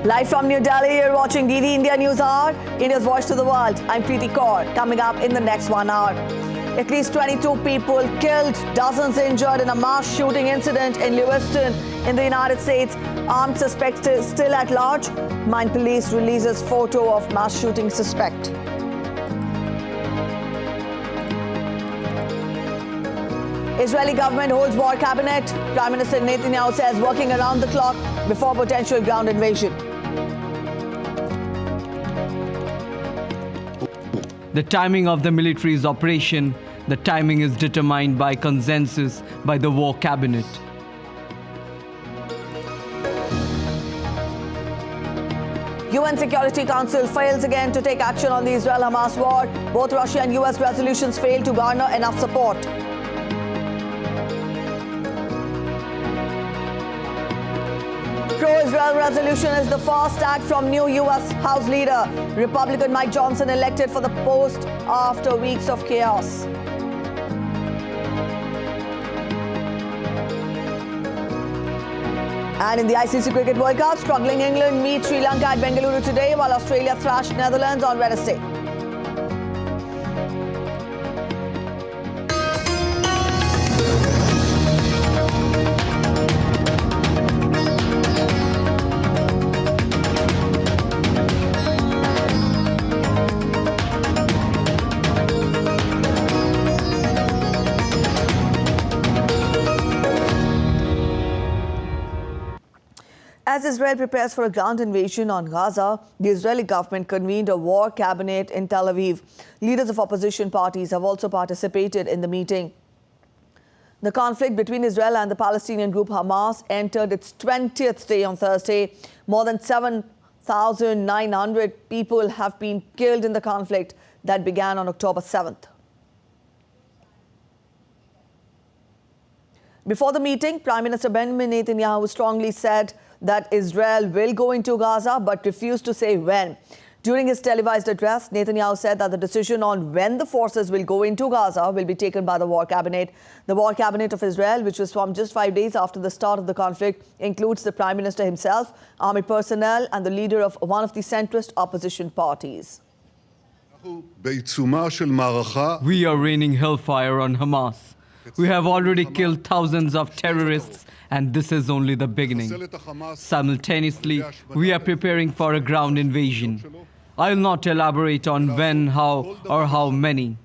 Live from New Delhi, you're watching DD India News Hour, India's voice to the world. I'm Preeti Kaur. Coming up in the next 1 hour. At least 22 people killed, dozens injured in a mass shooting incident in Lewiston in the United States. Armed suspect is still at large. Mine police releases photo of mass shooting suspect. Israeli government holds war cabinet. Prime Minister Netanyahu says working around the clock before potential ground invasion. The timing of the military's operation, the timing is determined by consensus by the war cabinet. UN Security Council fails again to take action on the Israel-Hamas war. Both Russia and US resolutions fail to garner enough support. Pro-Israel resolution is the first act from new US House leader. Republican Mike Johnson elected for the post after weeks of chaos. And in the ICC Cricket World Cup, struggling England meet Sri Lanka at Bengaluru today, while Australia thrashed Netherlands on Wednesday. As Israel prepares for a ground invasion on Gaza, the Israeli government convened a war cabinet in Tel Aviv. Leaders of opposition parties have also participated in the meeting. The conflict between Israel and the Palestinian group Hamas entered its 20th day on Thursday. More than 7,900 people have been killed in the conflict that began on October 7th. Before the meeting, Prime Minister Benjamin Netanyahu strongly said that Israel will go into Gaza, but refused to say when. During his televised address, Netanyahu said that the decision on when the forces will go into Gaza will be taken by the war cabinet. The war cabinet of Israel, which was formed just 5 days after the start of the conflict, includes the Prime Minister himself, army personnel, and the leader of one of the centrist opposition parties. We are raining hellfire on Hamas. We have already killed thousands of terrorists, and this is only the beginning. Simultaneously, we are preparing for a ground invasion. I will not elaborate on when, how, or how many.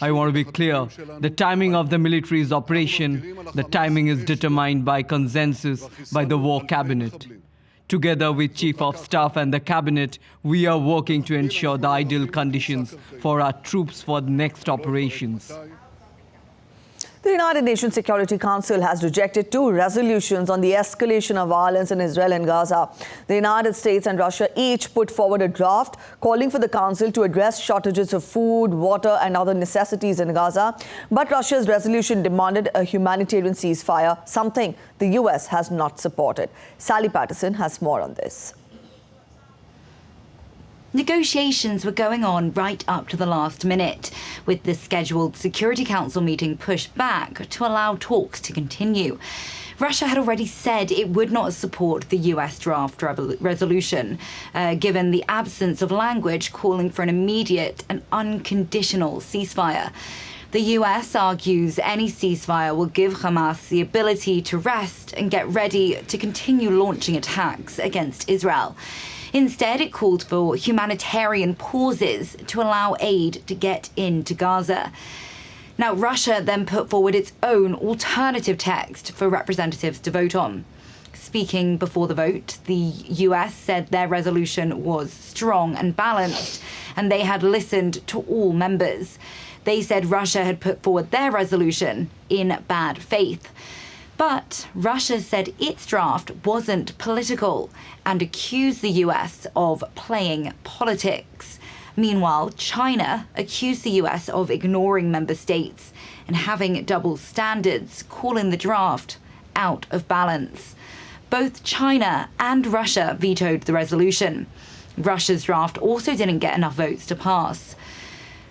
I want to be clear. The timing of the military's operation, the timing is determined by consensus by the war cabinet. Together with Chief of Staff and the cabinet, we are working to ensure the ideal conditions for our troops for the next operations. The United Nations Security Council has rejected 2 resolutions on the escalation of violence in Israel and Gaza. The United States and Russia each put forward a draft calling for the Council to address shortages of food, water and other necessities in Gaza. But Russia's resolution demanded a humanitarian ceasefire, something the US has not supported. Sally Patterson has more on this. Negotiations were going on right up to the last minute, with the scheduled Security Council meeting pushed back to allow talks to continue. Russia had already said it would not support the US draft resolution, given the absence of language calling for an immediate and unconditional ceasefire. The US argues any ceasefire will give Hamas the ability to rest and get ready to continue launching attacks against Israel. Instead, it called for humanitarian pauses to allow aid to get into Gaza. Now, Russia then put forward its own alternative text for representatives to vote on. Speaking before the vote, the US said their resolution was strong and balanced, and they had listened to all members. They said Russia had put forward their resolution in bad faith. But Russia said its draft wasn't political and accused the US of playing politics. Meanwhile, China accused the US of ignoring member states and having double standards, calling the draft out of balance. Both China and Russia vetoed the resolution. Russia's draft also didn't get enough votes to pass.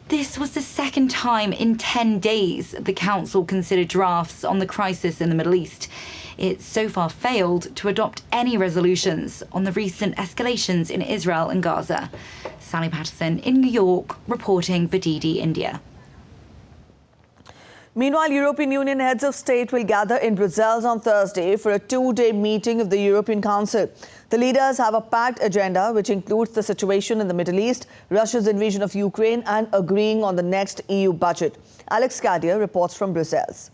This was the second time in 10 days the Council considered drafts on the crisis in the Middle East. It's so far failed to adopt any resolutions on the recent escalations in Israel and Gaza. Sally Patterson in New York, reporting for DD India. Meanwhile, European Union heads of state will gather in Brussels on Thursday for a two-day meeting of the European Council. The leaders have a packed agenda which includes the situation in the Middle East, Russia's invasion of Ukraine and agreeing on the next EU budget. Alex Cadier reports from Brussels.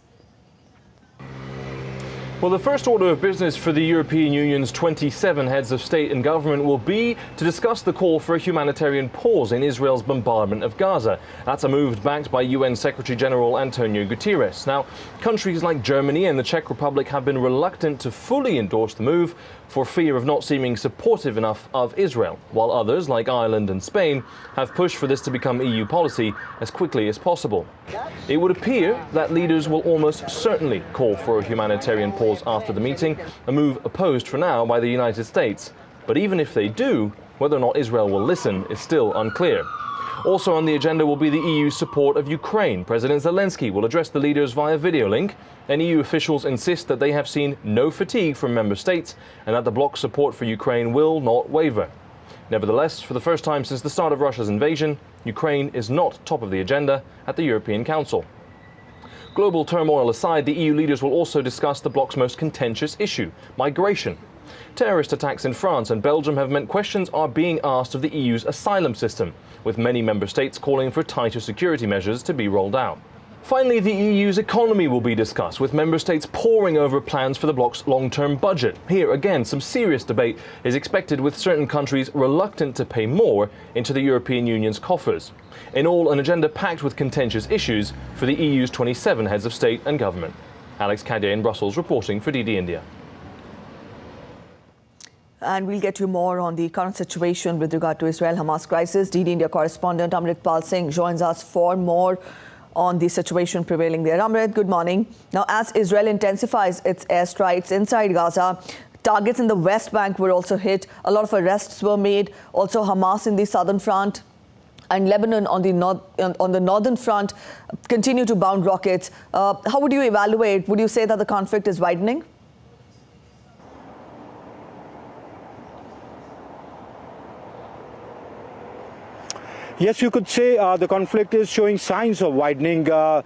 Well, the first order of business for the European Union's 27 heads of state and government will be to discuss the call for a humanitarian pause in Israel's bombardment of Gaza. That's a move backed by UN Secretary-General Antonio Guterres. Now, countries like Germany and the Czech Republic have been reluctant to fully endorse the move for fear of not seeming supportive enough of Israel, while others, like Ireland and Spain, have pushed for this to become EU policy as quickly as possible. It would appear that leaders will almost certainly call for a humanitarian pause after the meeting, a move opposed for now by the United States. But even if they do, whether or not Israel will listen is still unclear. Also on the agenda will be the EU's support of Ukraine. President Zelensky will address the leaders via video link, and EU officials insist that they have seen no fatigue from member states and that the bloc's support for Ukraine will not waver. Nevertheless, for the first time since the start of Russia's invasion, Ukraine is not top of the agenda at the European Council. Global turmoil aside, the EU leaders will also discuss the bloc's most contentious issue, migration. Terrorist attacks in France and Belgium have meant questions are being asked of the EU's asylum system, with many member states calling for tighter security measures to be rolled out. Finally, the EU's economy will be discussed, with member states poring over plans for the bloc's long-term budget. Here, again, some serious debate is expected, with certain countries reluctant to pay more into the European Union's coffers. In all, an agenda packed with contentious issues for the EU's 27 heads of state and government. Alex Cadier in Brussels, reporting for DD India. And we'll get you more on the current situation with regard to Israel-Hamas crisis. DD India correspondent Amritpal Singh joins us for more on the situation prevailing there. Amrit, good morning. Now, as Israel intensifies its airstrikes inside Gaza, targets in the West Bank were also hit. A lot of arrests were made. Also, Hamas in the southern front and Lebanon on the northern front continue to bound rockets. How would you evaluate? Would you say that the conflict is widening? Yes, you could say the conflict is showing signs of widening. There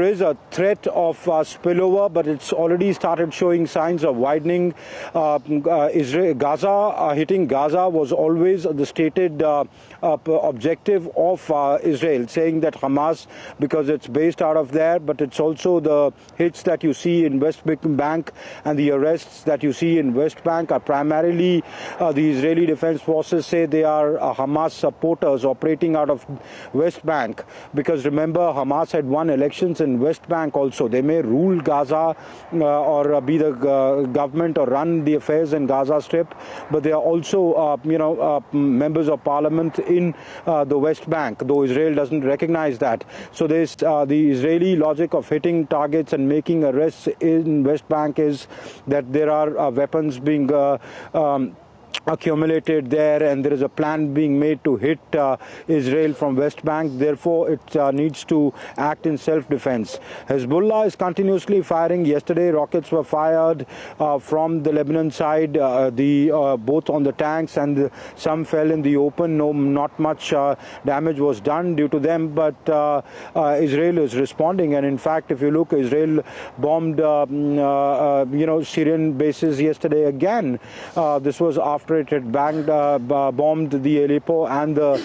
is a threat of spillover, but it's already started showing signs of widening. Hitting Gaza was always the stated objective of Israel, saying that Hamas, because it's based out of there, but it's also the hits that you see in West Bank and the arrests that you see in West Bank are primarily the Israeli Defense Forces say they are Hamas supporters operating out of West Bank, because remember, Hamas had won elections in West Bank also. They may rule Gaza or be the government or run the affairs in Gaza Strip, but they are also members of parliament in the West Bank, though Israel doesn't recognize that. So there's the Israeli logic of hitting targets and making arrests in West Bank is that there are weapons being accumulated there, and there is a plan being made to hit Israel from West Bank. Therefore, it needs to act in self-defense. Hezbollah is continuously firing. Yesterday, rockets were fired from the Lebanon side, both on the tanks, and some fell in the open. Not much damage was done due to them, but Israel is responding. And in fact, if you look, Israel bombed Syrian bases yesterday again. This was after it had bombed the Aleppo and the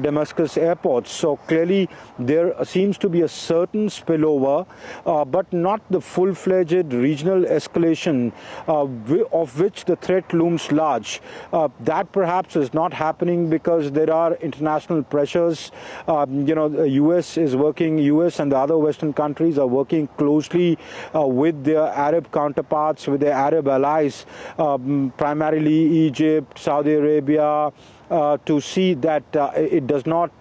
Damascus airports. So clearly there seems to be a certain spillover, but not the full-fledged regional escalation of which the threat looms large. That perhaps is not happening because there are international pressures. The US is working, US and the other Western countries are working closely with their Arab counterparts, with their Arab allies, primarily Egypt, Saudi Arabia, to see that it does not,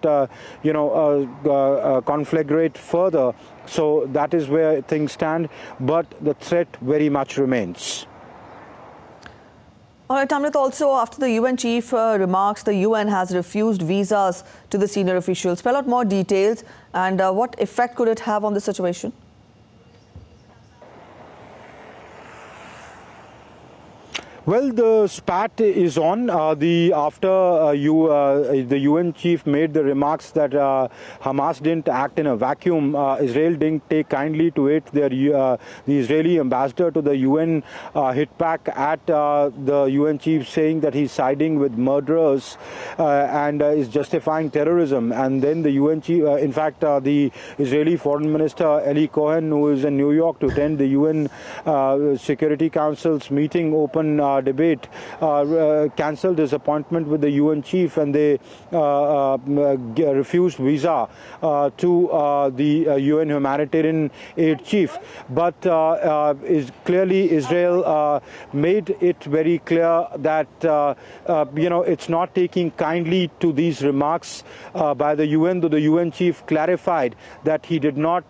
conflagrate further. So that is where things stand, but the threat very much remains. All right, Amrit, also after the UN chief remarks, the UN has refused visas to the senior officials. Spell out more details and what effect could it have on the situation? Well, the spat is on. After the UN chief made the remarks that Hamas didn't act in a vacuum, Israel didn't take kindly to it. The Israeli ambassador to the UN hit back at the UN chief, saying that he's siding with murderers and is justifying terrorism. And then the UN chief, in fact, the Israeli Foreign Minister Eli Cohen, who is in New York to attend the UN Security Council's meeting, open debate, cancelled his appointment with the UN chief, and they refused visa to the UN humanitarian aid chief. But clearly Israel made it very clear that it's not taking kindly to these remarks by the UN, though the UN chief clarified that he did not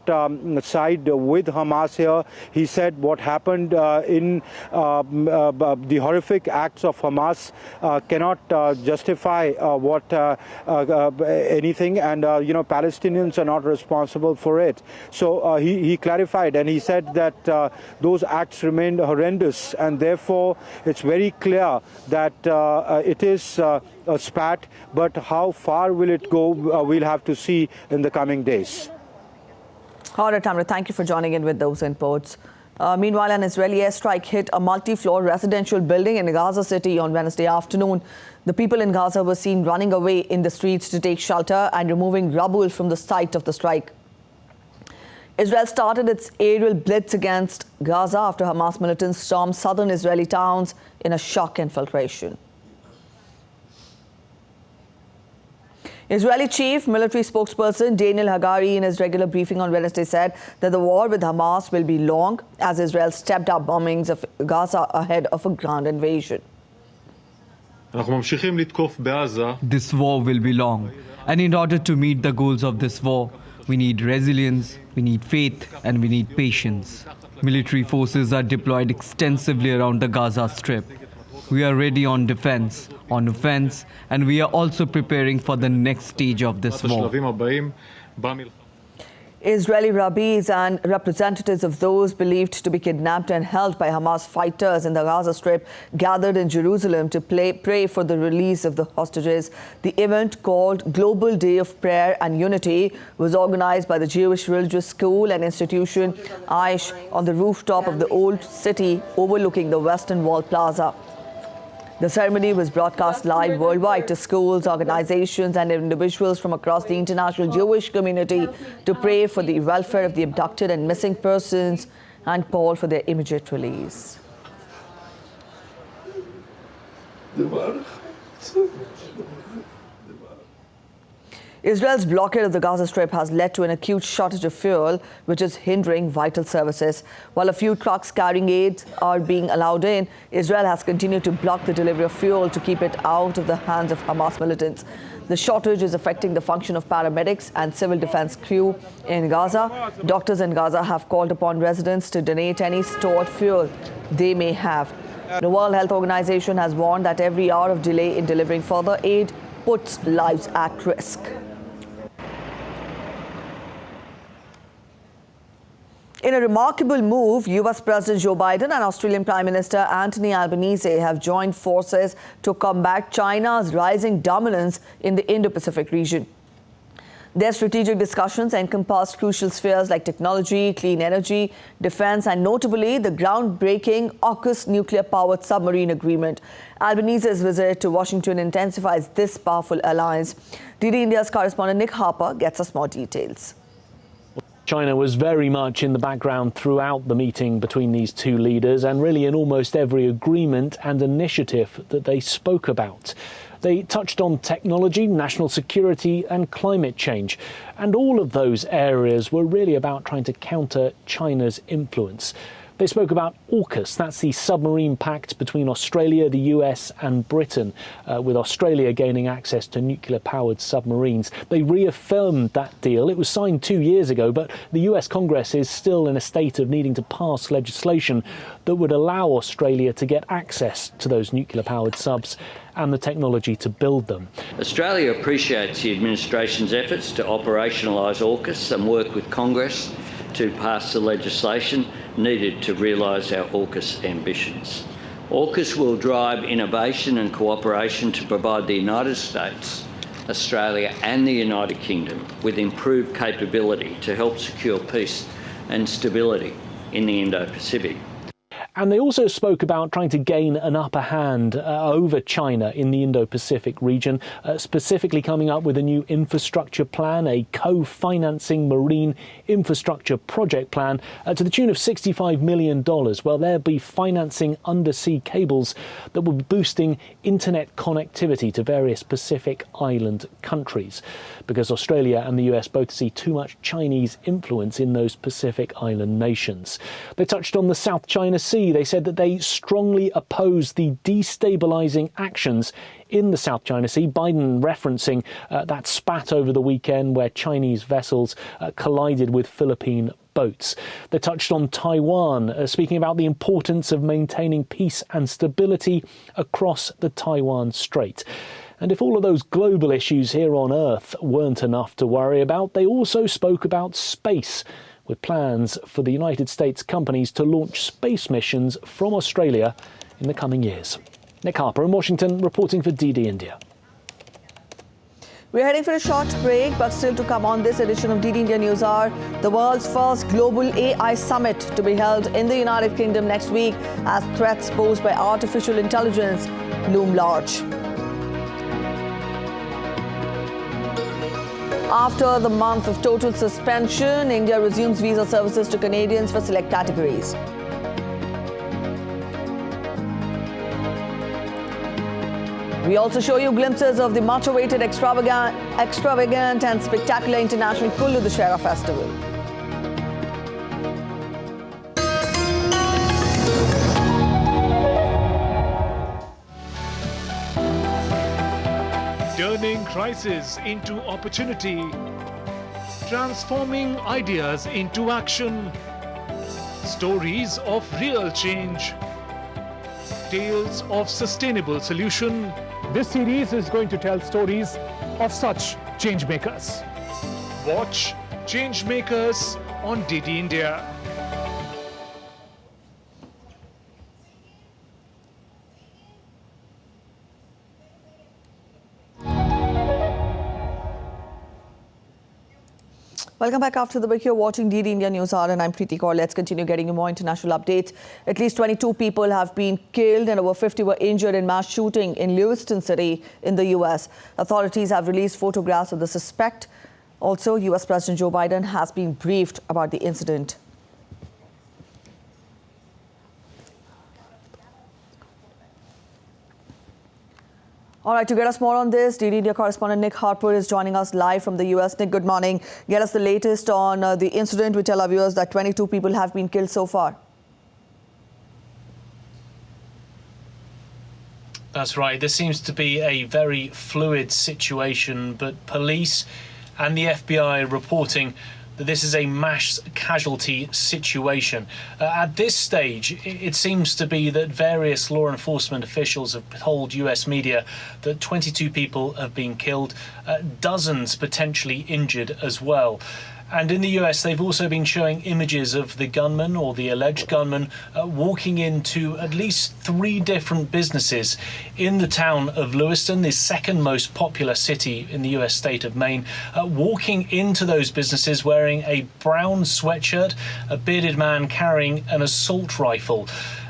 side with Hamas here. He said what happened in the horrific acts of Hamas cannot justify anything, and Palestinians are not responsible for it. So he clarified, and he said that those acts remained horrendous, and therefore it's very clear that it is a spat, but how far will it go, we'll have to see in the coming days. All right, Tamra, thank you for joining in with those inputs. Meanwhile, an Israeli airstrike hit a multi-floor residential building in Gaza City on Wednesday afternoon. The people in Gaza were seen running away in the streets to take shelter and removing rubble from the site of the strike. Israel started its aerial blitz against Gaza after Hamas militants stormed southern Israeli towns in a shock infiltration. Israeli chief military spokesperson Daniel Hagari, in his regular briefing on Wednesday, said that the war with Hamas will be long as Israel stepped up bombings of Gaza ahead of a ground invasion. This war will be long, and in order to meet the goals of this war, we need resilience, we need faith, and we need patience. Military forces are deployed extensively around the Gaza Strip. We are ready on defense, on offense, and we are also preparing for the next stage of this war. Israeli rabbis and representatives of those believed to be kidnapped and held by Hamas fighters in the Gaza Strip gathered in Jerusalem to pray for the release of the hostages. The event, called Global Day of Prayer and Unity, was organized by the Jewish religious school and institution Aish on the rooftop of the old city overlooking the Western Wall Plaza. The ceremony was broadcast live worldwide to schools, organizations and individuals from across the international Jewish community to pray for the welfare of the abducted and missing persons and call for their immediate release. Israel's blockade of the Gaza Strip has led to an acute shortage of fuel, which is hindering vital services. While a few trucks carrying aid are being allowed in, Israel has continued to block the delivery of fuel to keep it out of the hands of Hamas militants. The shortage is affecting the function of paramedics and civil defense crew in Gaza. Doctors in Gaza have called upon residents to donate any stored fuel they may have. The World Health Organization has warned that every hour of delay in delivering further aid puts lives at risk. In a remarkable move, US President Joe Biden and Australian Prime Minister Anthony Albanese have joined forces to combat China's rising dominance in the Indo-Pacific region. Their strategic discussions encompassed crucial spheres like technology, clean energy, defense, and notably the groundbreaking AUKUS nuclear-powered submarine agreement. Albanese's visit to Washington intensifies this powerful alliance. DD India's correspondent Nick Harper gets us more details. China was very much in the background throughout the meeting between these two leaders and really in almost every agreement and initiative that they spoke about. They touched on technology, national security and climate change. And all of those areas were really about trying to counter China's influence. They spoke about AUKUS, that's the submarine pact between Australia, the US and Britain, with Australia gaining access to nuclear-powered submarines. They reaffirmed that deal. It was signed 2 years ago, but the US Congress is still in a state of needing to pass legislation that would allow Australia to get access to those nuclear-powered subs and the technology to build them. Australia appreciates the administration's efforts to operationalise AUKUS and work with Congress to pass the legislation needed to realise our AUKUS ambitions. AUKUS will drive innovation and cooperation to provide the United States, Australia and the United Kingdom with improved capability to help secure peace and stability in the Indo-Pacific. And they also spoke about trying to gain an upper hand over China in the Indo-Pacific region, specifically coming up with a new infrastructure plan, a co-financing marine infrastructure project plan to the tune of $65 million. Well, they'll be financing undersea cables that will be boosting internet connectivity to various Pacific island countries, because Australia and the US both see too much Chinese influence in those Pacific island nations. They touched on the South China Sea. They said that they strongly oppose the destabilising actions in the South China Sea. Biden referencing that spat over the weekend where Chinese vessels collided with Philippine boats. They touched on Taiwan, speaking about the importance of maintaining peace and stability across the Taiwan Strait. And if all of those global issues here on Earth weren't enough to worry about, they also spoke about space, with plans for the United States companies to launch space missions from Australia in the coming years. Nick Harper in Washington, reporting for DD India. We're heading for a short break, but still to come on this edition of DD India News Hour, the world's first global AI summit to be held in the United Kingdom next week as threats posed by artificial intelligence loom large. After the month of total suspension, India resumes visa services to Canadians for select categories. We also show you glimpses of the much-awaited extravagant and spectacular international Kullu Dussehra festival. Turning crisis into opportunity, transforming ideas into action, stories of real change, tales of sustainable solution. This series is going to tell stories of such changemakers. Watch Changemakers on DD India. Welcome back after the break. You're watching DD India News Hour and I'm Preeti Kaur. Let's continue getting you more international updates. At least 22 people have been killed and over 50 were injured in mass shooting in Lewiston City in the US. Authorities have released photographs of the suspect. Also, US President Joe Biden has been briefed about the incident. All right, to get us more on this, DD India correspondent Nick Harper is joining us live from the US. Nick, good morning. Get us the latest on the incident. We tell our viewers that 22 people have been killed so far. That's right. This seems to be a very fluid situation, but police and the FBI reporting that this is a mass casualty situation. At this stage, it seems to be that various law enforcement officials have told US media that 22 people have been killed, dozens potentially injured as well. And in the US, they've also been showing images of the gunman or the alleged gunman walking into at least 3 different businesses in the town of Lewiston, the second most popular city in the US state of Maine, walking into those businesses wearing a brown sweatshirt, a bearded man carrying an assault rifle.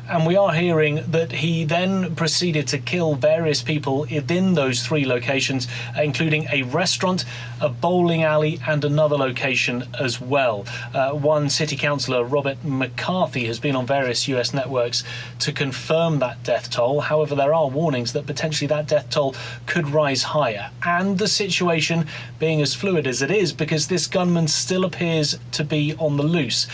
And we are hearing that he then proceeded to kill various people within those 3 locations, including a restaurant, a bowling alley and another location as well. One city councillor, Robert McCarthy, has been on various US networks to confirm that death toll. However, there are warnings that potentially that death toll could rise higher. And the situation being as fluid as it is because this gunman still appears to be on the loose.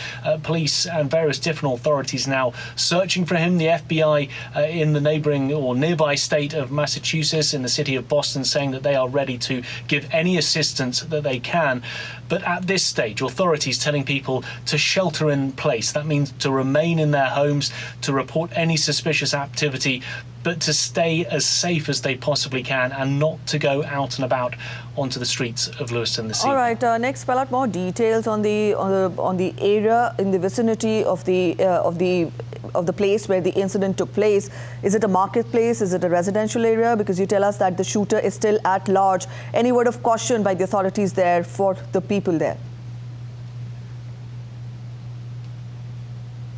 Police and various different authorities now searching for him. The FBI in the neighbouring or nearby state of Massachusetts, in the city of Boston, saying that they are ready to give any assistance that they can. But at this stage, authorities telling people to shelter in place. That means to remain in their homes, to report any suspicious activity, but to stay as safe as they possibly can and not to go out and about onto the streets of Lewiston this evening. All right, Nick, spell out more details on the area in the vicinity of the of the place where the incident took place. Is it a marketplace? Is it a residential area? Because you tell us that the shooter is still at large. Any word of caution by the authorities there for the people there?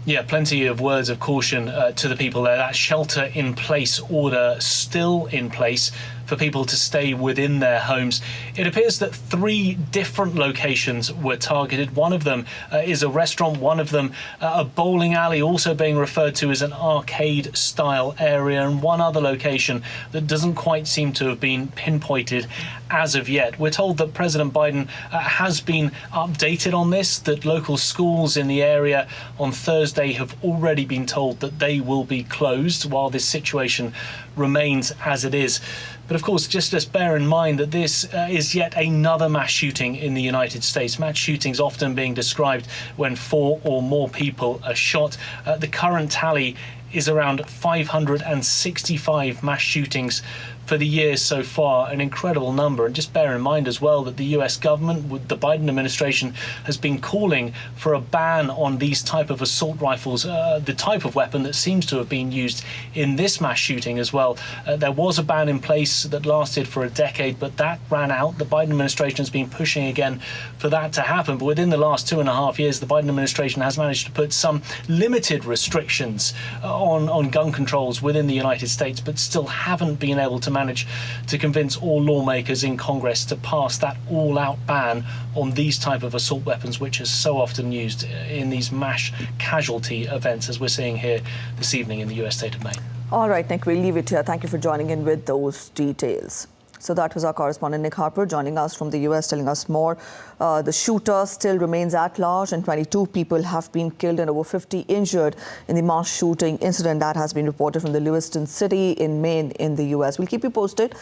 Yeah, plenty of words of caution to the people there. That shelter-in-place order still in place for people to stay within their homes. It appears that 3 different locations were targeted. One of them is a restaurant, one of them a bowling alley, also being referred to as an arcade-style area, and one other location that doesn't quite seem to have been pinpointed as of yet. We're told that President Biden has been updated on this, that local schools in the area on Thursday have already been told that they will be closed while this situation remains as it is. But of course, just bear in mind that this is yet another mass shooting in the United States. Mass shootings often being described when 4 or more people are shot. The current tally is around 565 mass shootings for the year so far, an incredible number. And just bear in mind as well that the US government, with the Biden administration, has been calling for a ban on these type of assault rifles, the type of weapon that seems to have been used in this mass shooting as well. There was a ban in place that lasted for a decade, but that ran out. The Biden administration has been pushing again for that to happen. But within the last 2.5 years, the Biden administration has managed to put some limited restrictions on gun controls within the United States, but still haven't been able to manage to convince all lawmakers in Congress to pass that all-out ban on these type of assault weapons, which is so often used in these mass casualty events, as we're seeing here this evening in the US state of Maine. All right, Nick, we'll leave it here. Thank you for joining in with those details. So that was our correspondent Nick Harper joining us from the US, telling us more. The shooter still remains at large, and 22 people have been killed and over 50 injured in the mass shooting incident that has been reported from the Lewiston city in Maine in the US. We'll keep you posted.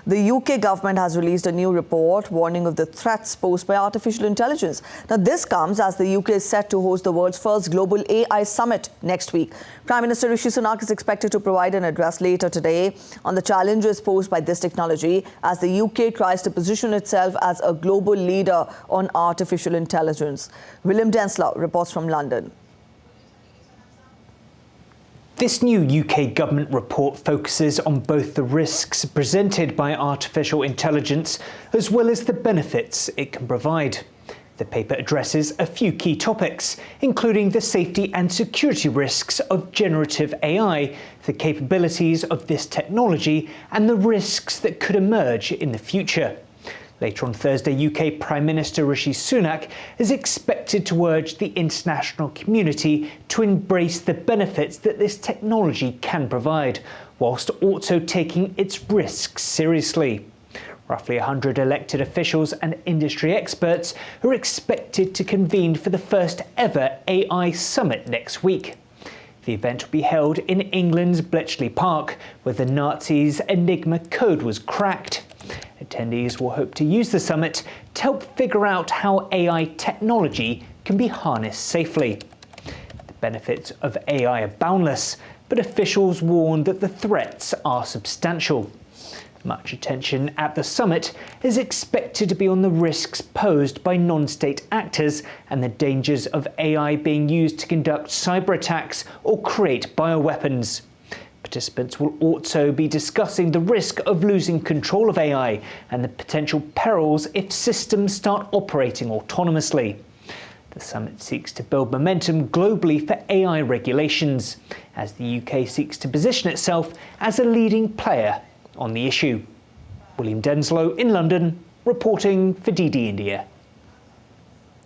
The UK government has released a new report warning of the threats posed by artificial intelligence. Now, this comes as the UK is set to host the world's first global AI summit next week. Prime Minister Rishi Sunak is expected to provide an address later today on the challenges posed by this technology as the UK tries to position itself as a global leader on artificial intelligence. William Denslow reports from London. This new UK government report focuses on both the risks presented by artificial intelligence as well as the benefits it can provide. The paper addresses a few key topics, including the safety and security risks of generative AI, the capabilities of this technology, and the risks that could emerge in the future. Later on Thursday, UK Prime Minister Rishi Sunak is expected to urge the international community to embrace the benefits that this technology can provide, whilst also taking its risks seriously. Roughly 100 elected officials and industry experts are expected to convene for the first ever AI summit next week. The event will be held in England's Bletchley Park, where the Nazis' Enigma code was cracked. Attendees will hope to use the summit to help figure out how AI technology can be harnessed safely. The benefits of AI are boundless, but officials warn that the threats are substantial. Much attention at the summit is expected to be on the risks posed by non-state actors and the dangers of AI being used to conduct cyber attacks or create bioweapons. Participants will also be discussing the risk of losing control of AI and the potential perils if systems start operating autonomously. The summit seeks to build momentum globally for AI regulations, as the UK seeks to position itself as a leading player on the issue. William Denslow in London, reporting for DD India.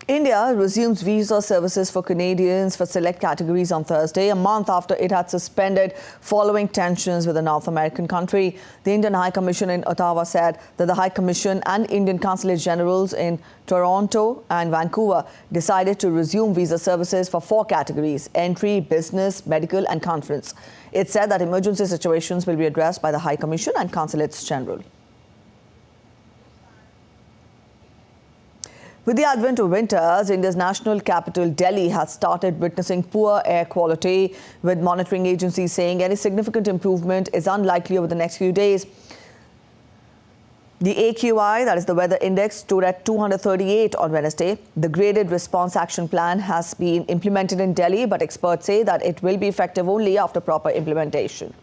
India resumes visa services for Canadians for select categories on Thursday, a month after it had suspended following tensions with the North American country. The Indian High Commission in Ottawa said that the High Commission and Indian Consulate Generals in Toronto and Vancouver decided to resume visa services for 4 categories: entry, business, medical and conference. It said that emergency situations will be addressed by the High Commission and Consulates General. With the advent of winters, India's national capital, Delhi, has started witnessing poor air quality, with monitoring agencies saying any significant improvement is unlikely over the next few days. The AQI, that is the weather index, stood at 238 on Wednesday. The graded response action plan has been implemented in Delhi, but experts say that it will be effective only after proper implementation.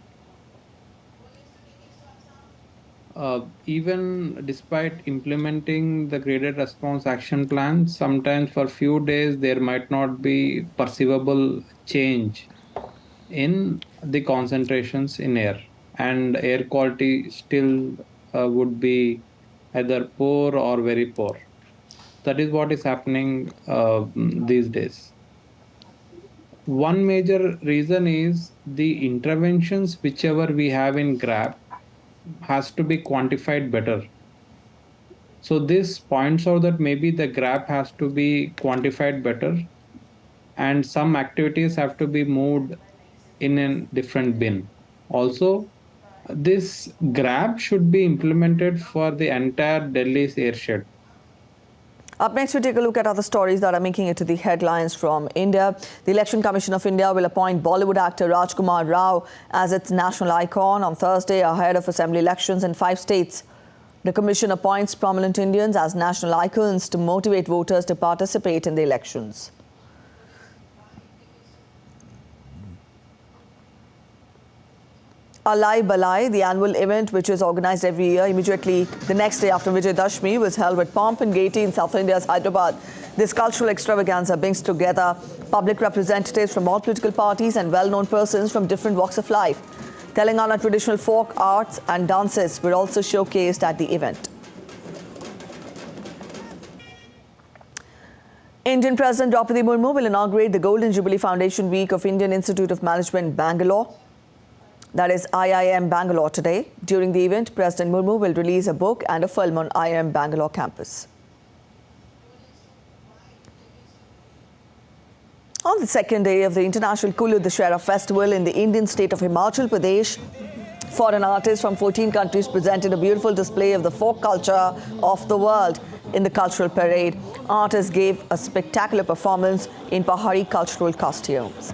Even despite implementing the graded response action plan, sometimes for few days there might not be perceivable change in the concentrations in air, and air quality still would be either poor or very poor. That is what is happening these days. One major reason is the interventions whichever we have in GRAP has to be quantified better. So this points out that maybe the GRAP has to be quantified better, and some activities have to be moved in a different bin. Also, this GRAP should be implemented for the entire Delhi's airshed. Up next, we take a look at other stories that are making it to the headlines from India. The Election Commission of India will appoint Bollywood actor Rajkumar Rao as its national icon on Thursday ahead of assembly elections in 5 states. The commission appoints prominent Indians as national icons to motivate voters to participate in the elections. Alai Balai, the annual event which is organized every year immediately the next day after Vijay Dashmi, was held with pomp and gaiety in South India's Hyderabad. This cultural extravaganza brings together public representatives from all political parties and well-known persons from different walks of life. Telangana traditional folk arts and dances were also showcased at the event. Indian President Draupadi Murmu will inaugurate the Golden Jubilee Foundation Week of Indian Institute of Management, Bangalore. That is IIM Bangalore today. During the event, President Murmu will release a book and a film on IIM Bangalore campus. On the second day of the International Kulu Dussehra Festival in the Indian state of Himachal Pradesh, foreign artists from 14 countries presented a beautiful display of the folk culture of the world in the cultural parade. Artists gave a spectacular performance in Pahari cultural costumes.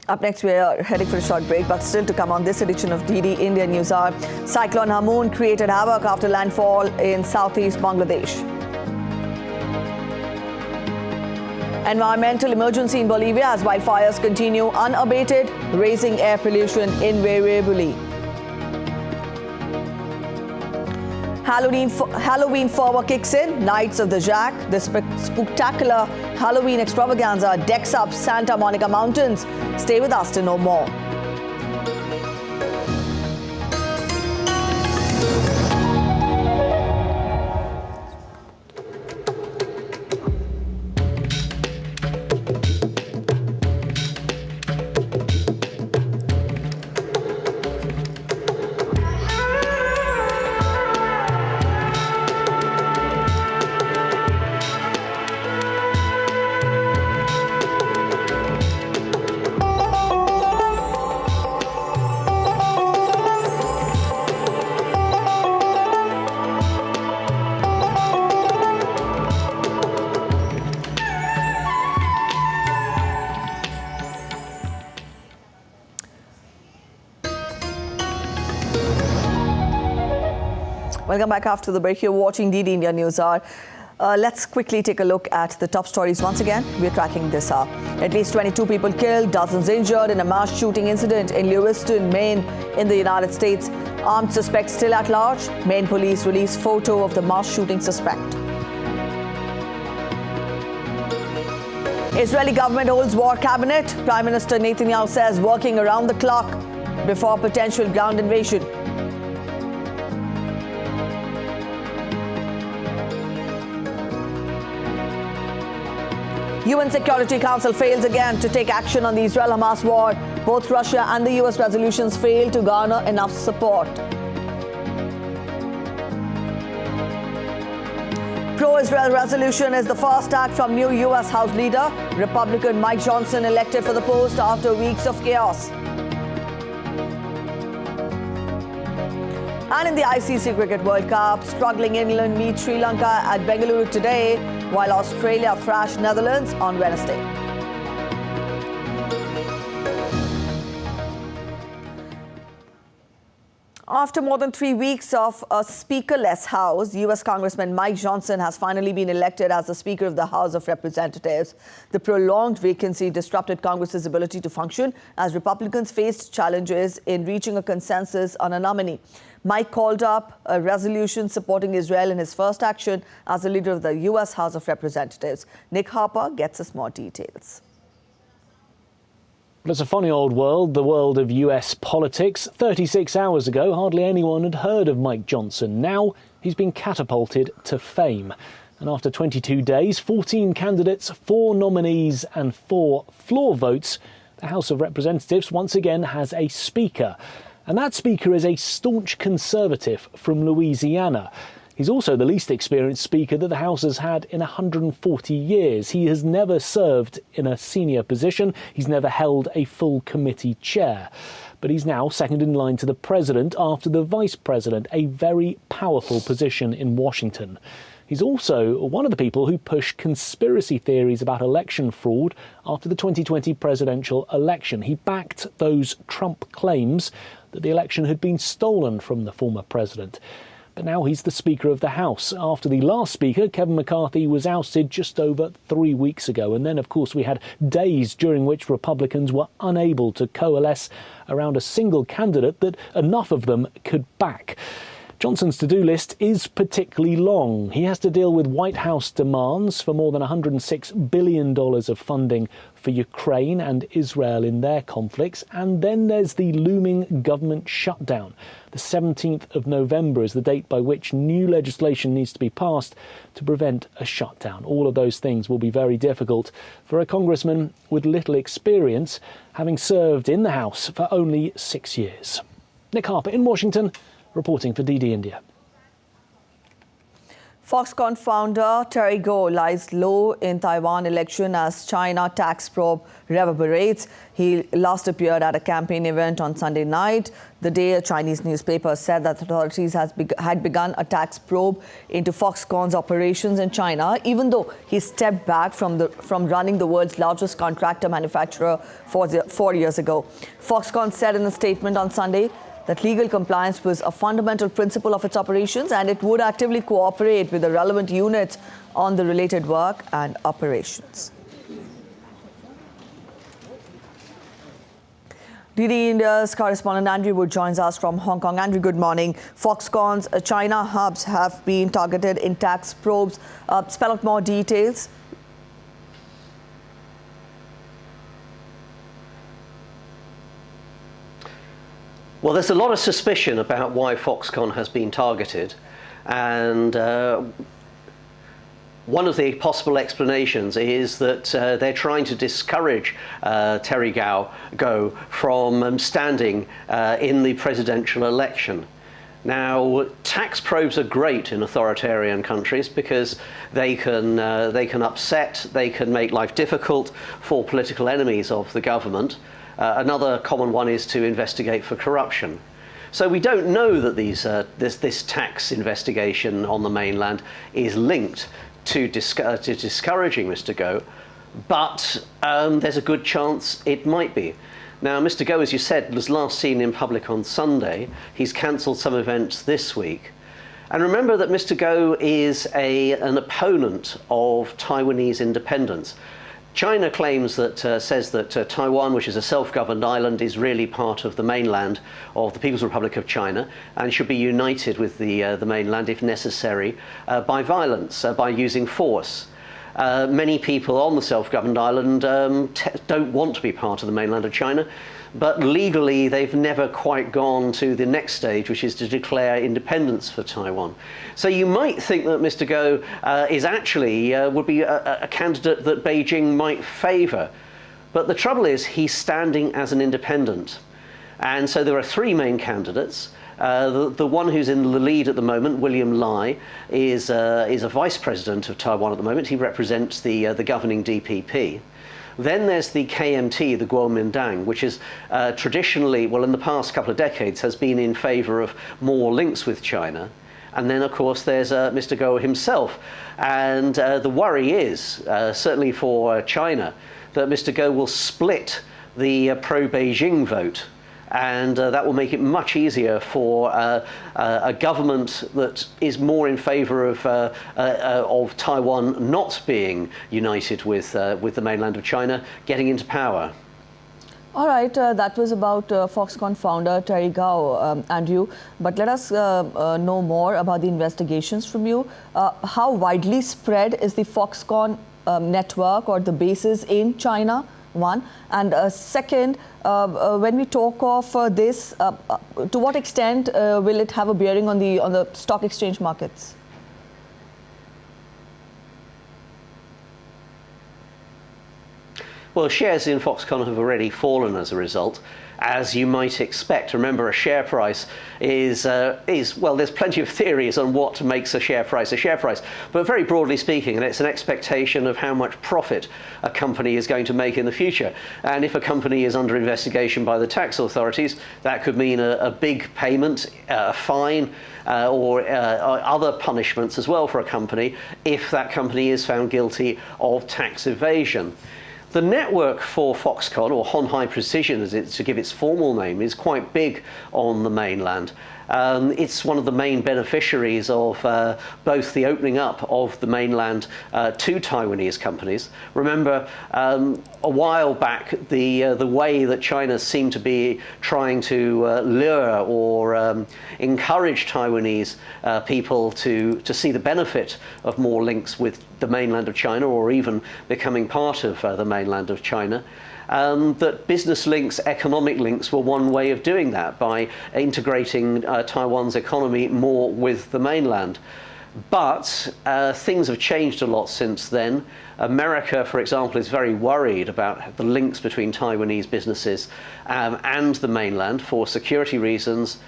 Up next, we are heading for a short break, but still to come on this edition of DD India News Hour. Cyclone Hamoon created havoc after landfall in southeast Bangladesh. Environmental emergency in Bolivia as wildfires continue unabated, raising air pollution invariably. Halloween fervor kicks in. Knights of the Jack, the spectacular Halloween extravaganza decks up Santa Monica Mountains. Stay with us to know more. Welcome back after the break. You're watching DD India News Hour. Let's quickly take a look at the top stories once again. We're tracking this up. At least 22 people killed, dozens injured in a mass shooting incident in Lewiston, Maine in the United States. Armed suspect still at large. Maine police release photo of the mass shooting suspect. Israeli government holds war cabinet. Prime Minister Netanyahu says working around the clock before potential ground invasion. UN Security Council fails again to take action on the Israel-Hamas war. Both Russia and the US resolutions fail to garner enough support. Pro-Israel resolution is the first act from new US House leader, Republican Mike Johnson, elected for the post after weeks of chaos. And in the ICC Cricket World Cup, struggling England meet Sri Lanka at Bengaluru today, while Australia thrash Netherlands on Wednesday. After more than 3 weeks of a speakerless House, US Congressman Mike Johnson has finally been elected as the Speaker of the House of Representatives. The prolonged vacancy disrupted Congress's ability to function as Republicans faced challenges in reaching a consensus on a nominee. Mike called up a resolution supporting Israel in his first action as the leader of the US House of Representatives. Nick Harper gets us more details. But it's a funny old world, the world of US politics. 36 hours ago, hardly anyone had heard of Mike Johnson. Now he's been catapulted to fame. And after 22 days, 14 candidates, 4 nominees and 4 floor votes, the House of Representatives once again has a Speaker. And that Speaker is a staunch Conservative from Louisiana. He's also the least experienced Speaker that the House has had in 140 years. He has never served in a senior position. He's never held a full committee chair. But he's now second in line to the President after the Vice President, a very powerful position in Washington. He's also one of the people who pushed conspiracy theories about election fraud after the 2020 presidential election. He backed those Trump claims that the election had been stolen from the former president. But now he's the Speaker of the House. After the last Speaker, Kevin McCarthy, was ousted just over 3 weeks ago. And then, of course, we had days during which Republicans were unable to coalesce around a single candidate that enough of them could back. Johnson's to-do list is particularly long. He has to deal with White House demands for more than $106 billion of funding for Ukraine and Israel in their conflicts. And then there's the looming government shutdown. The 17th of November is the date by which new legislation needs to be passed to prevent a shutdown. All of those things will be very difficult for a congressman with little experience, having served in the House for only 6 years. Nick Harper in Washington, reporting for DD India. Foxconn founder Terry Gou lies low in Taiwan election as China tax probe reverberates. He last appeared at a campaign event on Sunday night, the day a Chinese newspaper said that authorities had begun a tax probe into Foxconn's operations in China, even though he stepped back from running the world's largest contractor manufacturer 4 years ago. Foxconn said in a statement on Sunday that legal compliance was a fundamental principle of its operations and it would actively cooperate with the relevant units on the related work and operations. DD India's correspondent Andrew Wood joins us from Hong Kong. Andrew, good morning. Foxconn's China hubs have been targeted in tax probes. Spell out more details. Well, there's a lot of suspicion about why Foxconn has been targeted, and one of the possible explanations is that they're trying to discourage Terry Gou from standing in the presidential election. Now, tax probes are great in authoritarian countries because they can upset, they can make life difficult for political enemies of the government. Another common one is to investigate for corruption. So we don't know that this tax investigation on the mainland is linked to discouraging Mr. Gou, but there's a good chance it might be. Now, Mr. Gou, as you said, was last seen in public on Sunday. He's cancelled some events this week. And remember that Mr. Gou is an opponent of Taiwanese independence. China claims that, says that Taiwan, which is a self-governed island, is really part of the mainland of the People's Republic of China and should be united with the mainland, if necessary, by violence, by using force. Many people on the self-governed island don't want to be part of the mainland of China, but legally they've never quite gone to the next stage, which is to declare independence for Taiwan. So you might think that Mr. Gou is actually would be a candidate that Beijing might favour. But the trouble is he's standing as an independent. And so there are 3 main candidates. The one who's in the lead at the moment, William Lai, is a vice president of Taiwan at the moment. He represents the governing DPP. Then there's the KMT, the Kuomintang, which is traditionally, well, in the past couple of decades, has been in favour of more links with China. And then, of course, there's Mr. Go himself. And the worry is, certainly for China, that Mr. Go will split the pro-Beijing vote. And that will make it much easier for a government that is more in favour of Taiwan not being united with the mainland of China getting into power. All right, that was about Foxconn founder Terry Gou, Andrew. But let us know more about the investigations from you. How widely spread is the Foxconn network or the bases in China? One. And second, when we talk of this, to what extent will it have a bearing on the stock exchange markets? Well, shares in Foxconn have already fallen as a result, as you might expect. Remember, a share price is well, there's plenty of theories on what makes a share price, but very broadly speaking, and it's an expectation of how much profit a company is going to make in the future. And if a company is under investigation by the tax authorities, that could mean a big payment, a fine, or other punishments as well for a company if that company is found guilty of tax evasion. The network for Foxconn, or Hon High Precision as to give its formal name, is quite big on the mainland. It's one of the main beneficiaries of both the opening up of the mainland to Taiwanese companies. Remember, a while back, the way that China seemed to be trying to lure or encourage Taiwanese people to see the benefit of more links with the mainland of China, or even becoming part of the mainland of China. That business links, economic links were one way of doing that, by integrating Taiwan's economy more with the mainland. But things have changed a lot since then. America, for example, is very worried about the links between Taiwanese businesses and the mainland for security reasons.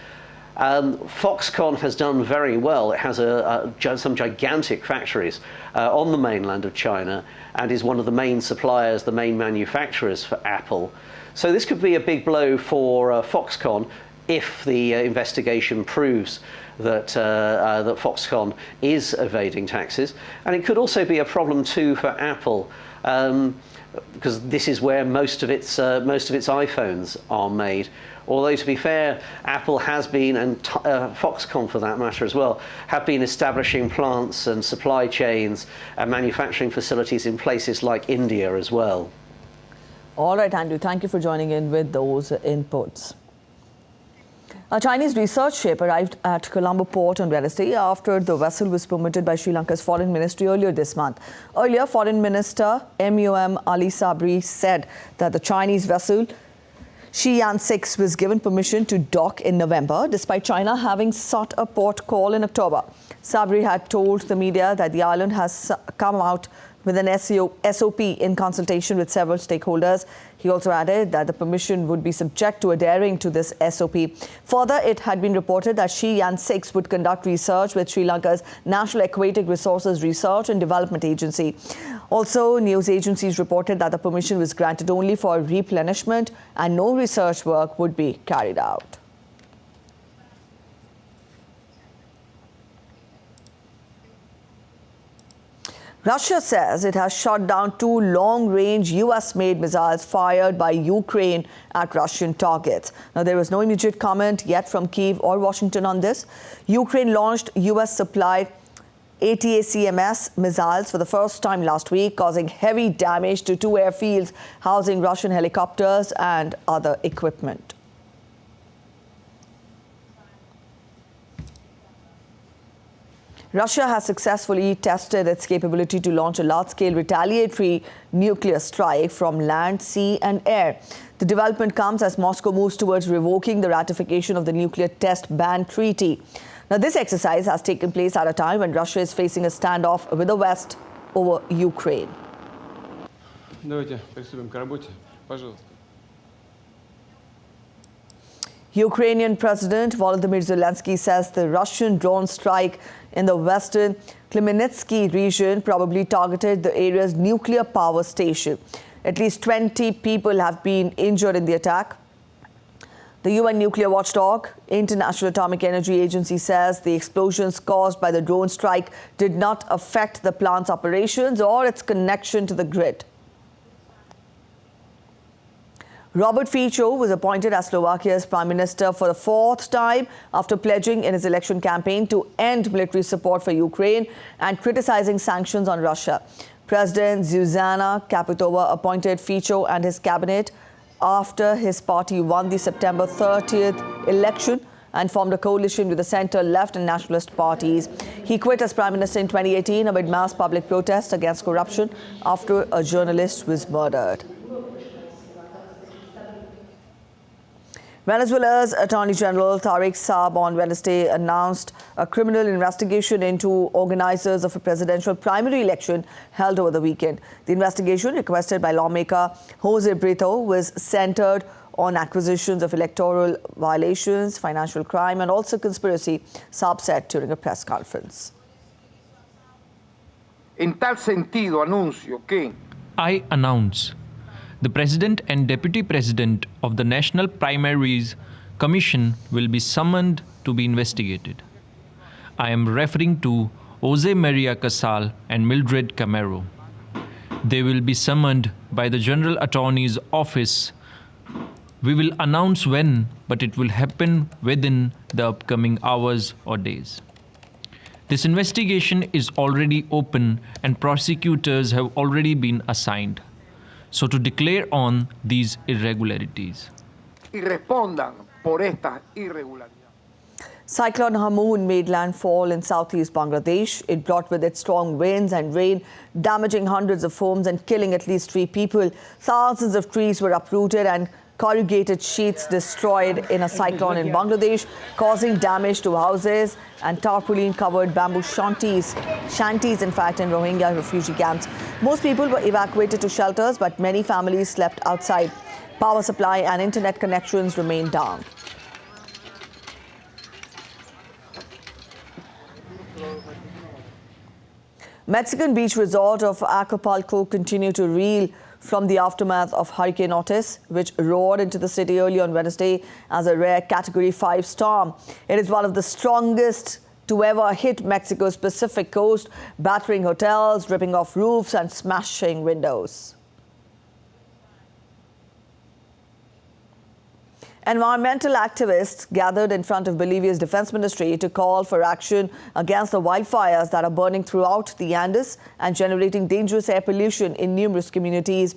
Foxconn has done very well. It has some gigantic factories on the mainland of China and is one of the main suppliers, the main manufacturers for Apple. So this could be a big blow for Foxconn if the investigation proves that Foxconn is evading taxes. And it could also be a problem too for Apple, because this is where most of its iPhones are made. Although, to be fair, Apple has been, and Foxconn for that matter as well, have been establishing plants and supply chains and manufacturing facilities in places like India as well. All right, Andrew, thank you for joining in with those inputs. A Chinese research ship arrived at Colombo port on Wednesday after the vessel was permitted by Sri Lanka's Foreign Ministry earlier this month. Earlier, Foreign Minister MUM Ali Sabri said that the Chinese vessel Shi Yan 6 was given permission to dock in November, despite China having sought a port call in October. Sabri had told the media that the island has come out with an SOP in consultation with several stakeholders. He also added that the permission would be subject to adhering to this SOP. Further, it had been reported that Shi Yan 6 would conduct research with Sri Lanka's National Aquatic Resources Research and Development Agency. Also, news agencies reported that the permission was granted only for replenishment and no research work would be carried out. Russia says it has shot down 2 long-range US-made missiles fired by Ukraine at Russian targets. Now, there was no immediate comment yet from Kyiv or Washington on this. Ukraine launched US-supplied ATACMS missiles for the first time last week, causing heavy damage to 2 airfields housing Russian helicopters and other equipment. Russia has successfully tested its capability to launch a large-scale retaliatory nuclear strike from land, sea and air. The development comes as Moscow moves towards revoking the ratification of the Nuclear Test Ban Treaty. Now, this exercise has taken place at a time when Russia is facing a standoff with the West over Ukraine. Ukrainian President Volodymyr Zelensky says the Russian drone strike in the western Khmelnytsky region probably targeted the area's nuclear power station. At least 20 people have been injured in the attack. The UN nuclear watchdog, International Atomic Energy Agency, says the explosions caused by the drone strike did not affect the plant's operations or its connection to the grid. Robert Fico was appointed as Slovakia's Prime Minister for the fourth time after pledging in his election campaign to end military support for Ukraine and criticizing sanctions on Russia. President Zuzana Kapitova appointed Fico and his cabinet after his party won the September 30th election and formed a coalition with the centre, left and nationalist parties. He quit as Prime Minister in 2018 amid mass public protests against corruption after a journalist was murdered. Venezuela's Attorney General Tariq Saab on Wednesday announced a criminal investigation into organizers of a presidential primary election held over the weekend. The investigation, requested by lawmaker Jose Brito, was centered on accusations of electoral violations, financial crime and also conspiracy, Saab said during a press conference. En tal sentido, anuncio que I announce the President and Deputy President of the National Primaries Commission will be summoned to be investigated. I am referring to Jose Maria Casal and Mildred Camero. They will be summoned by the General Attorney's Office. We will announce when, but it will happen within the upcoming hours or days. This investigation is already open and prosecutors have already been assigned. So to declare on these irregularities. y respondan por estas irregularidades. Cyclone Hamoon made landfall in southeast Bangladesh. It brought with it strong winds and rain, damaging hundreds of homes and killing at least 3 people. Thousands of trees were uprooted and corrugated sheets destroyed in a cyclone in Bangladesh, causing damage to houses and tarpaulin-covered bamboo shanties in fact, in Rohingya refugee camps. Most people were evacuated to shelters, but many families slept outside. Power supply and internet connections remained down. Mexican beach resort of Acapulco continued to reel from the aftermath of Hurricane Otis, which roared into the city early on Wednesday as a rare Category 5 storm. It is one of the strongest to ever hit Mexico's Pacific coast, battering hotels, ripping off roofs and smashing windows. Environmental activists gathered in front of Bolivia's defense ministry to call for action against the wildfires that are burning throughout the Andes and generating dangerous air pollution in numerous communities.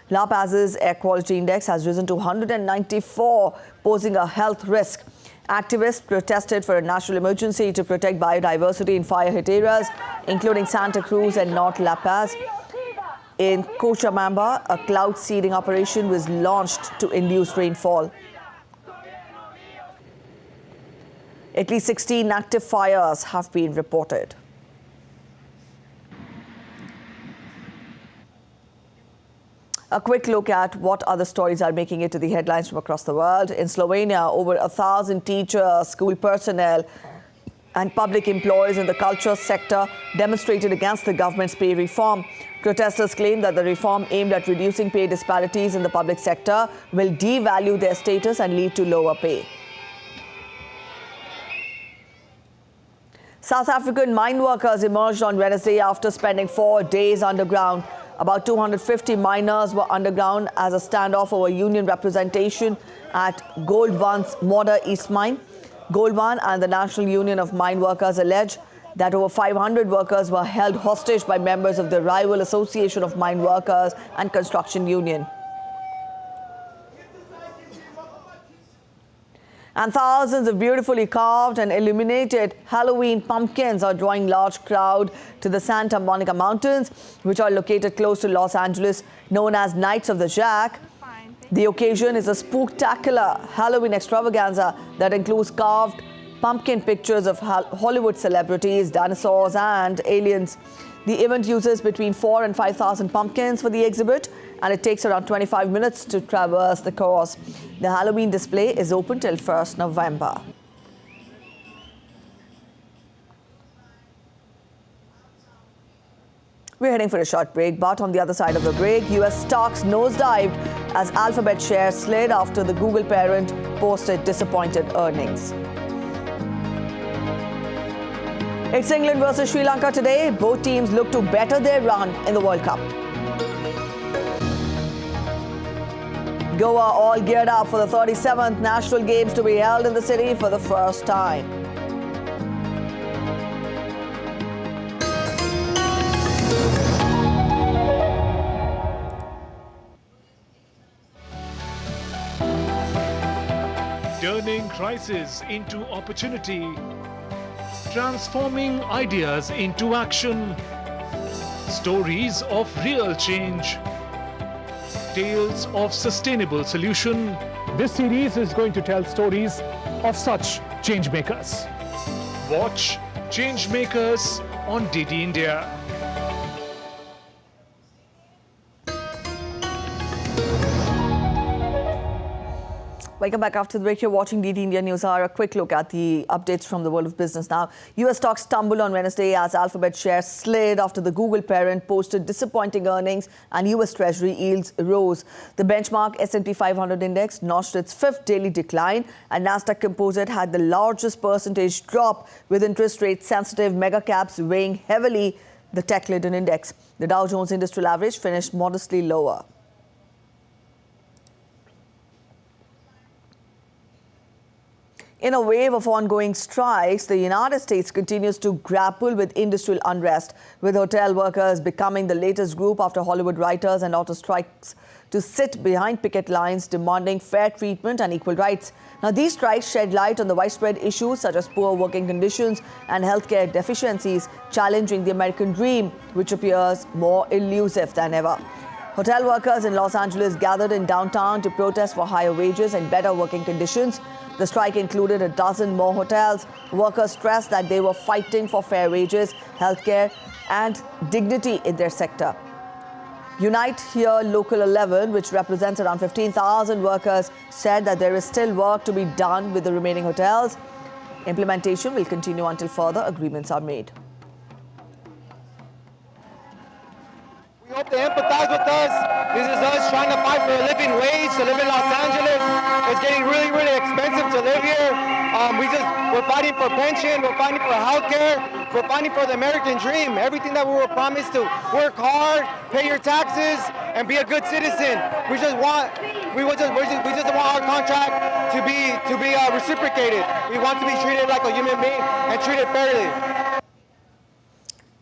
La Paz's air quality index has risen to 194, posing a health risk. Activists protested for a national emergency to protect biodiversity in fire-hit areas, including Santa Cruz and North La Paz. In Cochabamba, a cloud seeding operation was launched to induce rainfall. At least 16 active fires have been reported. A quick look at what other stories are making it to the headlines from across the world. In Slovenia, over 1,000 teachers, school personnel and public employees in the culture sector demonstrated against the government's pay reform. Protesters claim that the reform aimed at reducing pay disparities in the public sector will devalue their status and lead to lower pay. South African mine workers emerged on Wednesday after spending 4 days underground. About 250 miners were underground as a standoff over union representation at Gold One's Modder East mine. Gold One and the National Union of Mine Workers allege that over 500 workers were held hostage by members of the rival Association of Mine Workers and Construction Union. And thousands of beautifully carved and illuminated Halloween pumpkins are drawing large crowd to the Santa Monica Mountains, which are located close to Los Angeles, known as Nights of the Jack. The occasion is a spooktacular Halloween extravaganza that includes carved pumpkin pictures of Hollywood celebrities, dinosaurs and aliens. The event uses between 4,000 and 5,000 pumpkins for the exhibit, and it takes around 25 minutes to traverse the course. The Halloween display is open till 1st November. We're heading for a short break, but on the other side of the break, US stocks nosedived as Alphabet shares slid after the Google parent posted disappointed earnings. It's England versus Sri Lanka today. Both teams look to better their run in the World Cup. Goa all geared up for the 37th National Games to be held in the city for the first time. Turning crisis into opportunity, transforming ideas into action, stories of real change, tales of sustainable solution. This series is going to tell stories of such changemakers. Watch Changemakers on DD India. Welcome back after the break. You're watching DD India News Hour. A quick look at the updates from the world of business now. US stocks stumbled on Wednesday as Alphabet shares slid after the Google parent posted disappointing earnings and US Treasury yields rose. The benchmark S&P 500 index notched its fifth daily decline, and Nasdaq Composite had the largest percentage drop, with interest rate sensitive mega caps weighing heavily the tech-laden index. The Dow Jones Industrial Average finished modestly lower. In a wave of ongoing strikes, the United States continues to grapple with industrial unrest, with hotel workers becoming the latest group after Hollywood writers and auto strikes to sit behind picket lines demanding fair treatment and equal rights. Now, these strikes shed light on the widespread issues such as poor working conditions and healthcare deficiencies, challenging the American dream, which appears more elusive than ever. Hotel workers in Los Angeles gathered in downtown to protest for higher wages and better working conditions. The strike included a dozen more hotels. Workers stressed that they were fighting for fair wages, healthcare, and dignity in their sector. Unite Here Local 11, which represents around 15,000 workers, said that there is still work to be done with the remaining hotels. Implementation will continue until further agreements are made. We hope they empathize with us. This is us trying to fight for a living wage to live in Los Angeles. It's getting really, really expensive to live here. We're fighting for pension, we're fighting for healthcare, we're fighting for the American dream. Everything that we were promised to work hard, pay your taxes, and be a good citizen. We just want our contract to be reciprocated. We want to be treated like a human being and treated fairly.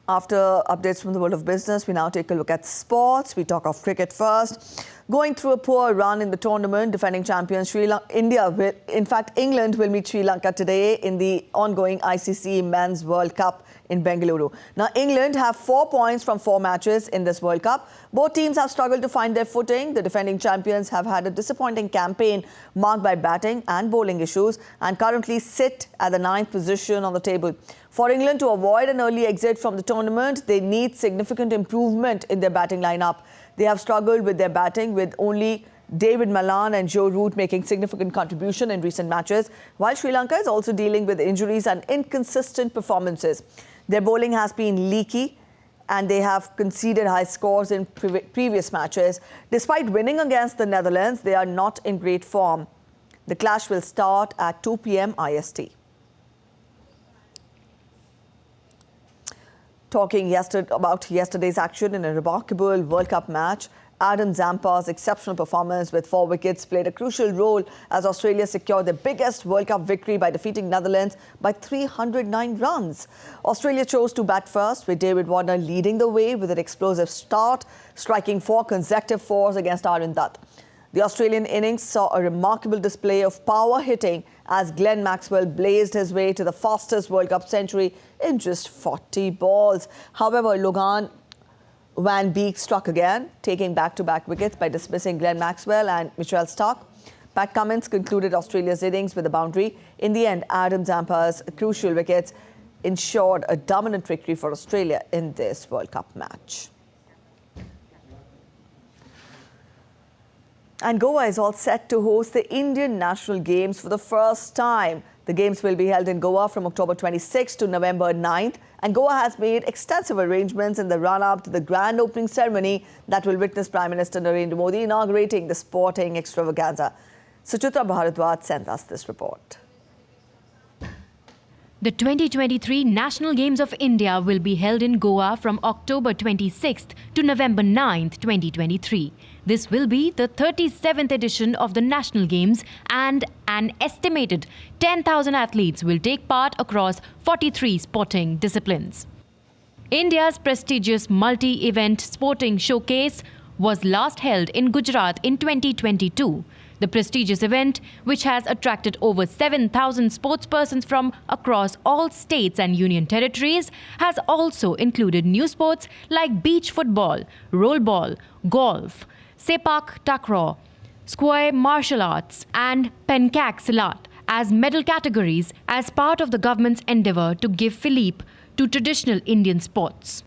After updates from the world of business, we now take a look at sports. We talk of cricket first. Going through a poor run in the tournament, defending champions England will meet Sri Lanka today in the ongoing ICC Men's World Cup in Bengaluru. Now, England have 4 points from 4 matches in this World Cup. Both teams have struggled to find their footing. The defending champions have had a disappointing campaign marked by batting and bowling issues and currently sit at the 9th position on the table. For England to avoid an early exit from the tournament, they need significant improvement in their batting lineup. They have struggled with their batting, with only David Malan and Joe Root making significant contribution in recent matches, while Sri Lanka is also dealing with injuries and inconsistent performances. Their bowling has been leaky and they have conceded high scores in previous matches. Despite winning against the Netherlands, they are not in great form. The clash will start at 2 p.m. IST. Talking about yesterday's action in a remarkable World Cup match, Adam Zampa's exceptional performance with 4 wickets played a crucial role as Australia secured their biggest World Cup victory by defeating Netherlands by 309 runs. Australia chose to bat first, with David Warner leading the way with an explosive start, striking 4 consecutive fours against Aaron Dutt. The Australian innings saw a remarkable display of power hitting as Glenn Maxwell blazed his way to the fastest World Cup century in just 40 balls. However, Logan Van Beek struck again, taking back-to-back wickets by dismissing Glenn Maxwell and Mitchell Starc. Pat Cummins concluded Australia's innings with a boundary. In the end, Adam Zampa's crucial wickets ensured a dominant victory for Australia in this World Cup match. And Goa is all set to host the Indian National Games for the first time. The Games will be held in Goa from October 26 to November 9th And Goa has made extensive arrangements in the run-up to the grand opening ceremony that will witness Prime Minister Narendra Modi inaugurating the sporting extravaganza. Suchitra Bharadwaj sent us this report. The 2023 National Games of India will be held in Goa from October 26th to November 9th, 2023. This will be the 37th edition of the National Games, and an estimated 10,000 athletes will take part across 43 sporting disciplines. India's prestigious multi-event sporting showcase was last held in Gujarat in 2022. The prestigious event, which has attracted over 7,000 sportspersons from across all states and union territories, has also included new sports like beach football, rollball, golf, sepak takraw, square martial arts and pencak silat as medal categories as part of the government's endeavour to give fillip to traditional Indian sports.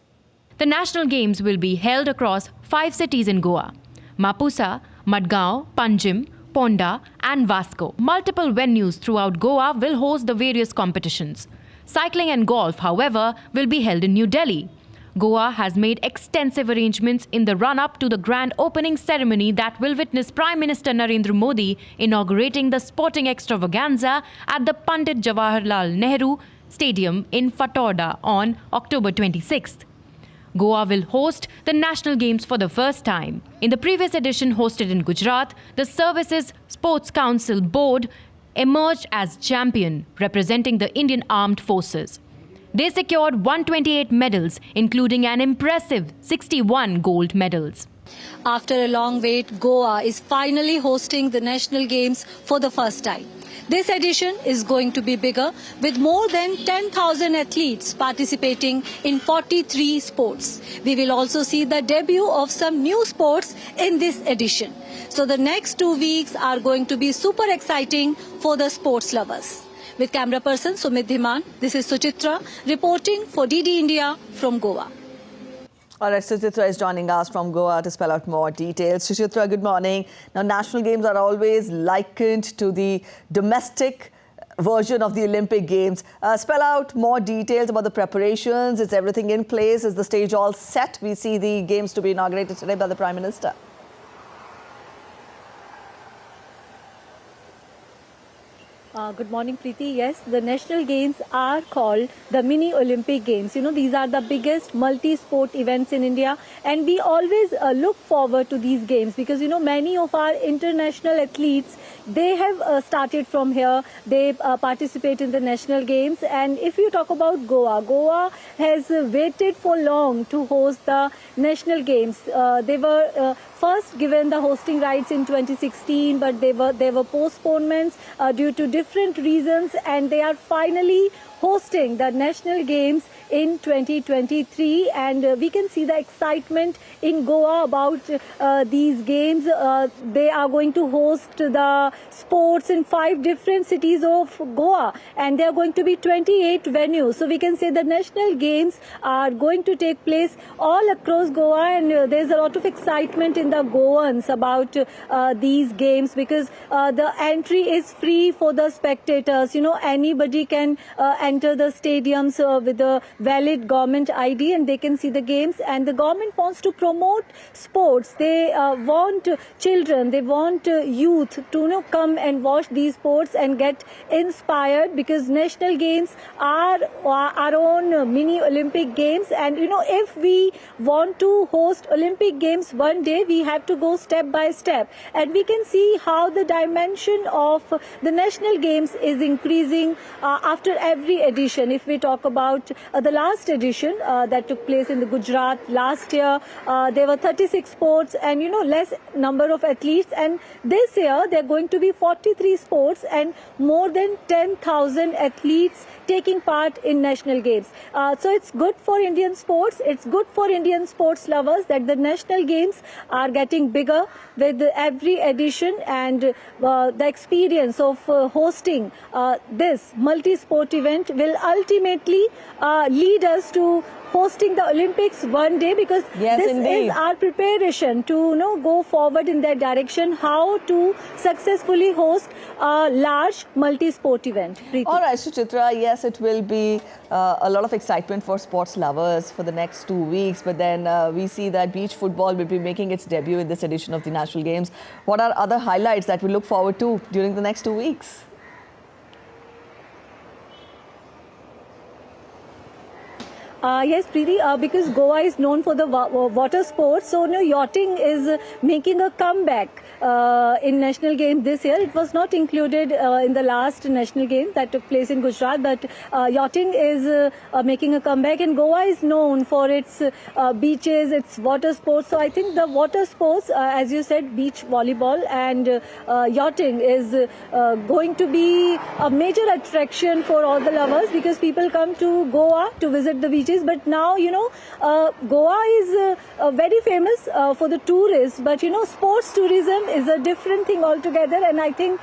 The National Games will be held across 5 cities in Goa: Mapusa, Madgaon, Panjim, Ponda and Vasco. Multiple venues throughout Goa will host the various competitions. Cycling and golf, however, will be held in New Delhi. Goa has made extensive arrangements in the run-up to the grand opening ceremony that will witness Prime Minister Narendra Modi inaugurating the sporting extravaganza at the Pandit Jawaharlal Nehru Stadium in Fatorda on October 26th. Goa will host the National Games for the first time. In the previous edition hosted in Gujarat, the Services Sports Council Board emerged as champion, representing the Indian Armed Forces. They secured 128 medals, including an impressive 61 gold medals. After a long wait, Goa is finally hosting the National Games for the first time. This edition is going to be bigger, with more than 10,000 athletes participating in 43 sports. We will also see the debut of some new sports in this edition. So the next 2 weeks are going to be super exciting for the sports lovers. With camera person Sumit Dhiman, this is Suchitra reporting for DD India from Goa. All right, Suchitra is joining us from Goa to spell out more details. Suchitra, good morning. Now, National Games are always likened to the domestic version of the Olympic Games. Spell out more details about the preparations. Is everything in place? Is the stage all set? We see the Games to be inaugurated today by the Prime Minister. Good morning, Preeti. Yes, the National Games are called the Mini Olympic Games. You know, these are the biggest multi-sport events in India, and we always look forward to these games because, you know, many of our international athletes, they have started from here. They participate in the National Games. And if you talk about Goa, Goa has waited for long to host the National Games. They were first given the hosting rights in 2016, but there were postponements due to different reasons, and they are finally hosting the National Games in 2023, and we can see the excitement in Goa about these games. They are going to host the sports in 5 different cities of Goa, and there are going to be 28 venues. So we can say the National Games are going to take place all across Goa, and there's a lot of excitement in the Goans about these games because the entry is free for the spectators. You know, anybody can enter the stadiums with a valid government ID, and they can see the games. And the government wants to promote sports. They want children, they want youth to come and watch these sports and get inspired, because National Games are our own mini Olympic Games. And if we want to host Olympic Games one day, we have to go step by step, and we can see how the dimension of the National Games is increasing after every edition. If we talk about the last edition that took place in the Gujarat last year, there were 36 sports and less number of athletes, and this year there are going to be 43 sports and more than 10,000 athletes taking part in National Games. So it's good for Indian sports, it's good for Indian sports lovers that the National Games are getting bigger with every edition, and the experience of hosting this multi-sport event will ultimately lead us to hosting the Olympics one day, because this is our preparation to go forward in that direction, how to successfully host a large multi-sport event. Preeti. All right, Suchitra, yes, it will be a lot of excitement for sports lovers for the next 2 weeks, but then we see that beach football will be making its debut in this edition of the National Games. What are other highlights that we look forward to during the next 2 weeks? Yes, Preeti, because Goa is known for the water sports, so yachting is making a comeback in National Games this year. It was not included in the last National Games that took place in Gujarat, but yachting is making a comeback, and Goa is known for its beaches, its water sports. So I think the water sports, as you said, beach volleyball and yachting is going to be a major attraction for all the lovers, because people come to Goa to visit the beaches. But now, Goa is very famous for the tourists, but sports tourism is a different thing altogether. And I think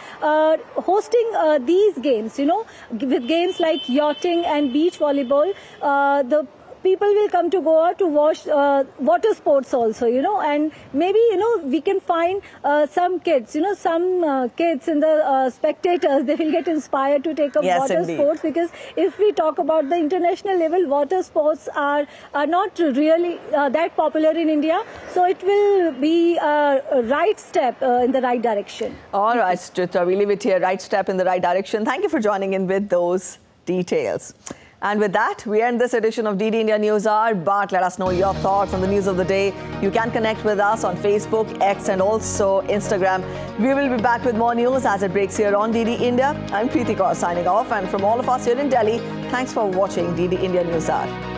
hosting these games, with games like yachting and beach volleyball, the people will come to Goa to watch water sports also, and maybe, we can find some kids, some kids in the spectators, they will get inspired to take up water sports, because if we talk about the international level, water sports are not really that popular in India. So it will be a right step in the right direction. All right, Suchitra, we leave it here, right step in the right direction. Thank you for joining in with those details. And with that, we end this edition of DD India News Hour. But let us know your thoughts on the news of the day. You can connect with us on Facebook, X, and also Instagram. We will be back with more news as it breaks here on DD India. I'm Preeti Kaur signing off. And from all of us here in Delhi, thanks for watching DD India News Hour.